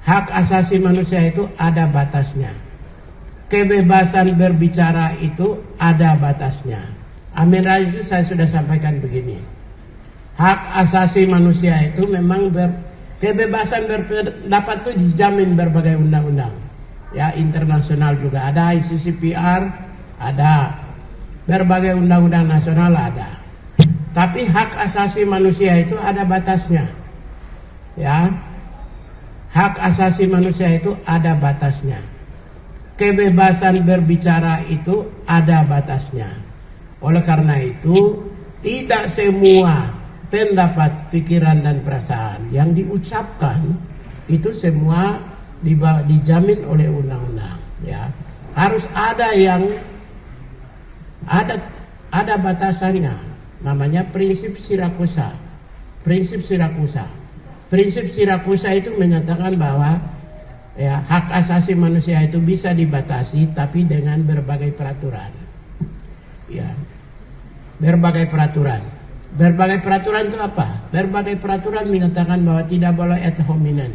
hak asasi manusia itu ada batasnya. Kebebasan berbicara itu ada batasnya. Amin Rais itu saya sudah sampaikan begini. Hak asasi manusia itu memang kebebasan berpendapat itu dijamin berbagai undang-undang. Ya, internasional juga ada, ICCPR ada, berbagai undang-undang nasional ada. Tapi hak asasi manusia itu ada batasnya. Ya. Hak asasi manusia itu ada batasnya. Kebebasan berbicara itu ada batasnya. Oleh karena itu, tidak semua pendapat, pikiran dan perasaan yang diucapkan itu semua dijamin oleh undang-undang. Ya, harus ada yang ada batasannya. Namanya prinsip Sirakusa. Prinsip Sirakusa. Prinsip Sirakusa itu menyatakan bahwa ya, hak asasi manusia itu bisa dibatasi tapi dengan berbagai peraturan. Ya. Berbagai peraturan. Berbagai peraturan itu apa? Berbagai peraturan menyatakan bahwa tidak boleh ad hominem.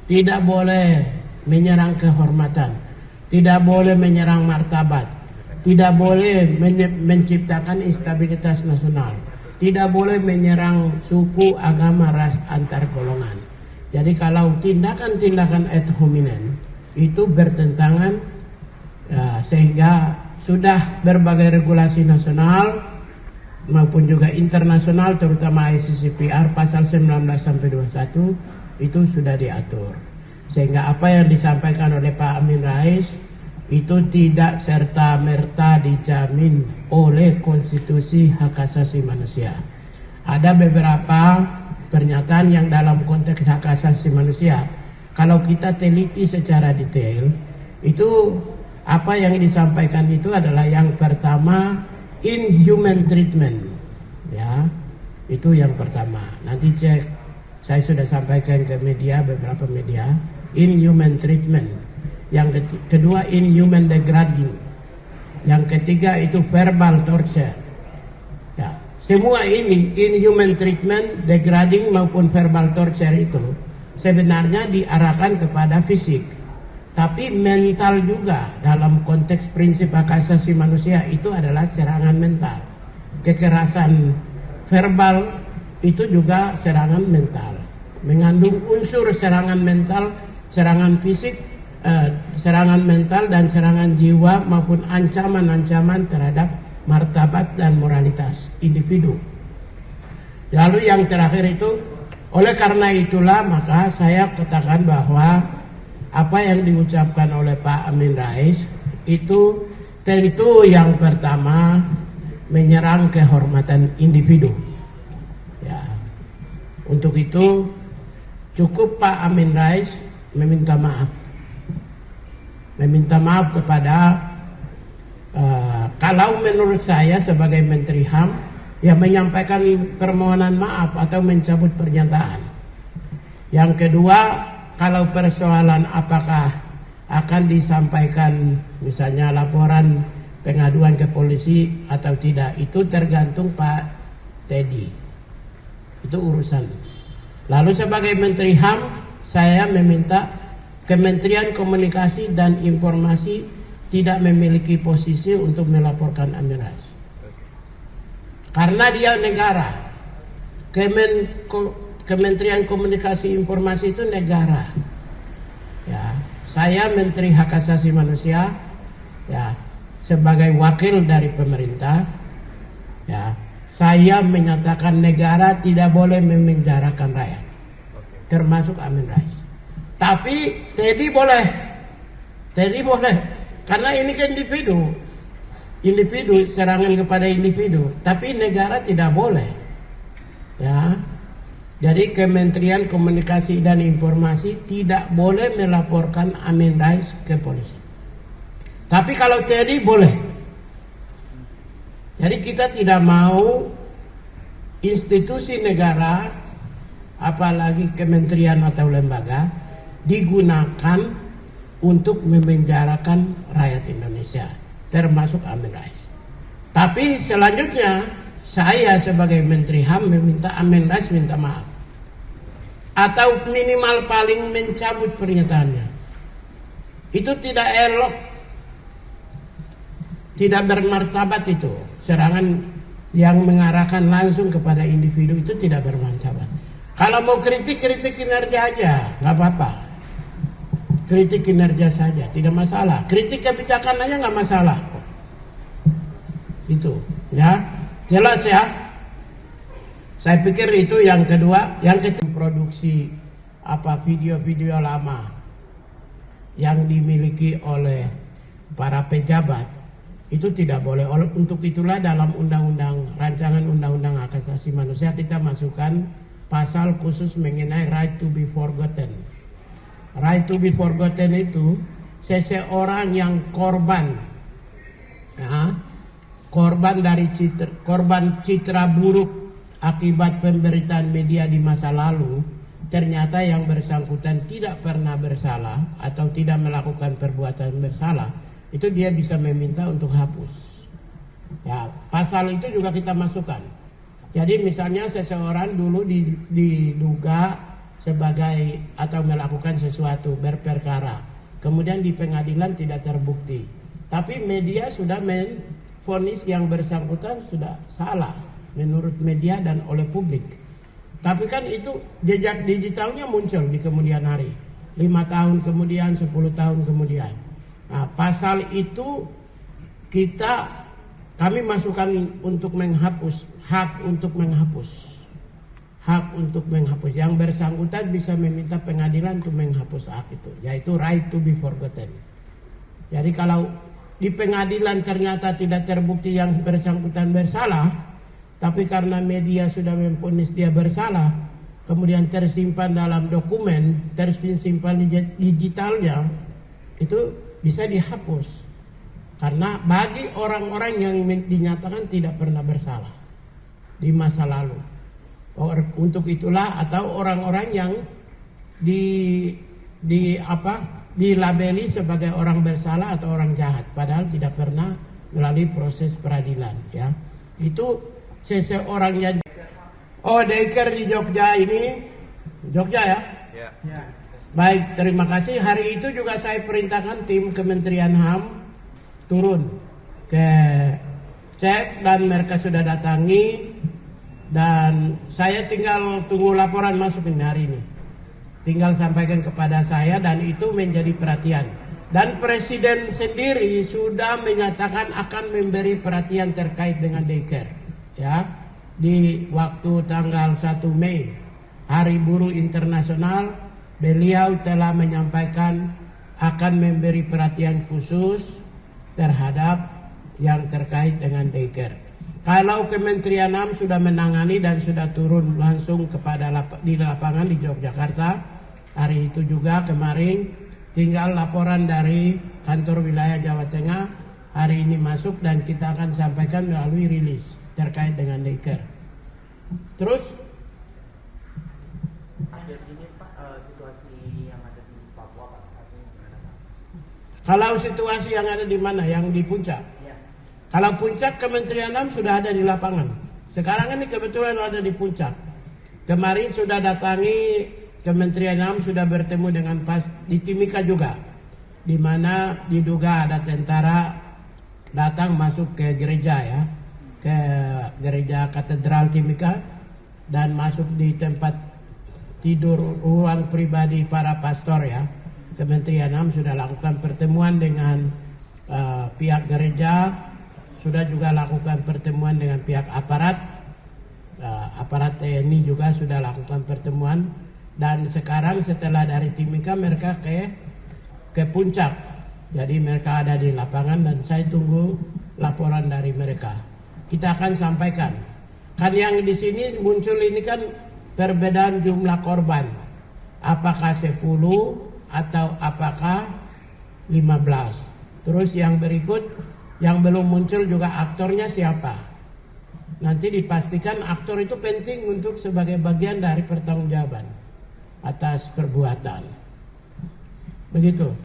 Tidak boleh menyerang kehormatan. Tidak boleh menyerang martabat. Tidak boleh menciptakan instabilitas nasional. Tidak boleh menyerang suku, agama, ras, antar golongan. Jadi kalau tindakan-tindakan ad hominem itu bertentangan sehingga sudah berbagai regulasi nasional maupun juga internasional terutama ICCPR pasal 19 sampai 21 itu sudah diatur. Sehingga apa yang disampaikan oleh Pak Amin Rais itu tidak serta-merta dijamin oleh konstitusi hak asasi manusia. Ada beberapa pernyataan yang dalam konteks hak asasi manusia, kalau kita teliti secara detail, itu apa yang disampaikan itu adalah yang pertama inhuman treatment, ya, itu yang pertama. Nanti cek, saya sudah sampaikan ke media, beberapa media, inhuman treatment. Yang kedua inhuman degrading. Yang ketiga itu verbal torture. Ya, semua ini inhuman treatment, degrading maupun verbal torture itu sebenarnya diarahkan kepada fisik. Tapi mental juga dalam konteks prinsip hak asasi manusia itu adalah serangan mental. Kekerasan verbal itu juga serangan mental. Mengandung unsur serangan mental, serangan fisik, serangan mental dan serangan jiwa maupun ancaman-ancaman terhadap martabat dan moralitas individu. Lalu yang terakhir itu, oleh karena itulah maka saya katakan bahwa apa yang diucapkan oleh Pak Amin Rais itu tentu yang pertama menyerang kehormatan individu. Ya. Untuk itu cukup Pak Amin Rais meminta maaf. Meminta maaf kepada kalau menurut saya sebagai Menteri HAM ya menyampaikan permohonan maaf atau mencabut pernyataan. Yang kedua, kalau persoalan apakah akan disampaikan misalnya laporan pengaduan ke polisi atau tidak, itu tergantung Pak Teddy. Itu urusan. Lalu sebagai Menteri HAM saya meminta Kementerian Komunikasi dan Informasi tidak memiliki posisi untuk melaporkan Amin Rais. Karena dia negara. Kementerian Komunikasi Informasi itu negara. Ya, saya Menteri Hak Asasi Manusia, ya, sebagai wakil dari pemerintah, ya, saya menyatakan negara tidak boleh memenjarakan rakyat, termasuk Amin Rais. Tapi Teddy boleh, karena ini kan individu, serangan kepada individu. Tapi negara tidak boleh, ya. Jadi Kementerian Komunikasi dan Informasi tidak boleh melaporkan Amin Rais ke polisi. Tapi kalau Teddy boleh. Jadi kita tidak mau institusi negara, apalagi kementerian atau lembaga, digunakan untuk memenjarakan rakyat Indonesia, termasuk Amin Rais. Tapi selanjutnya saya sebagai Menteri HAM meminta Amin Rais minta maaf atau minimal paling mencabut pernyataannya. Itu tidak elok, tidak bermartabat itu. Serangan yang mengarahkan langsung kepada individu itu tidak bermartabat. Kalau mau kritik kinerja aja, nggak apa-apa. Kritik kinerja saja, tidak masalah. Kritik kebijakan aja nggak masalah. Itu, ya, jelas ya. Saya pikir itu yang kedua. Yang ketiga, produksi video-video lama yang dimiliki oleh para pejabat itu tidak boleh. Untuk itulah dalam rancangan undang-undang hak asasi manusia kita masukkan pasal khusus mengenai right to be forgotten. Right to be forgotten itu seseorang yang korban, ya, korban citra buruk akibat pemberitaan media di masa lalu, ternyata yang bersangkutan tidak pernah bersalah atau tidak melakukan perbuatan bersalah, itu dia bisa meminta untuk hapus. Ya, pasal itu juga kita masukkan. Jadi misalnya seseorang dulu diduga sebagai atau melakukan sesuatu berperkara, kemudian di pengadilan tidak terbukti, tapi media sudah menvonis yang bersangkutan sudah salah menurut media dan oleh publik. Tapi kan itu jejak digitalnya muncul di kemudian hari, 5 tahun kemudian, 10 tahun kemudian. Nah, pasal itu kami masukkan untuk menghapus, hak untuk menghapus. Yang bersangkutan bisa meminta pengadilan untuk menghapus hak itu, yaitu right to be forgotten. Jadi kalau di pengadilan ternyata tidak terbukti yang bersangkutan bersalah, tapi karena media sudah memvonis dia bersalah, kemudian tersimpan dalam dokumen, tersimpan di digitalnya, itu bisa dihapus. Karena bagi orang-orang yang dinyatakan tidak pernah bersalah di masa lalu. Untuk itulah atau orang-orang yang dilabeli sebagai orang bersalah atau orang jahat, padahal tidak pernah melalui proses peradilan, ya. Itu seseorang yang daycare di Jogja ini, Jogja ya? Ya. Baik, terima kasih. Hari itu juga saya perintahkan tim Kementerian HAM turun ke cek dan mereka sudah datangi. Dan saya tinggal tunggu laporan masuk hari ini. Tinggal sampaikan kepada saya dan itu menjadi perhatian. Dan Presiden sendiri sudah menyatakan akan memberi perhatian terkait dengan daycare. Ya, di waktu tanggal 1 Mei, Hari Buruh Internasional, beliau telah menyampaikan akan memberi perhatian khusus terhadap yang terkait dengan daycare. Kalau Kementerian HAM sudah menangani dan sudah turun langsung di lapangan di Yogyakarta, hari itu juga kemarin tinggal laporan dari kantor wilayah Jawa Tengah hari ini masuk dan kita akan sampaikan melalui rilis terkait dengan daycare. Terus situasi yang ada di Papua, Pak, saat ini gimana, Pak? Kalau situasi yang ada di mana? Yang di puncak? Kalau puncak Kementerian HAM sudah ada di lapangan. Sekarang ini kebetulan ada di puncak. Kemarin sudah datangi Kementerian HAM, sudah bertemu dengan di Timika juga, di mana diduga ada tentara datang masuk ke gereja, ya, ke gereja Katedral Timika dan masuk di tempat tidur ruang pribadi para pastor, ya. Kementerian HAM sudah lakukan pertemuan dengan pihak gereja. Sudah juga lakukan pertemuan dengan pihak aparat TNI juga sudah lakukan pertemuan. Dan sekarang setelah dari Timika mereka ke puncak. Jadi mereka ada di lapangan dan saya tunggu laporan dari mereka. Kita akan sampaikan. Kan yang di sini muncul ini kan perbedaan jumlah korban. Apakah 10 atau apakah 15. Terus yang berikut, yang belum muncul juga aktornya siapa. Nanti dipastikan aktor itu penting untuk sebagai bagian dari pertanggungjawaban atas perbuatan. Begitu.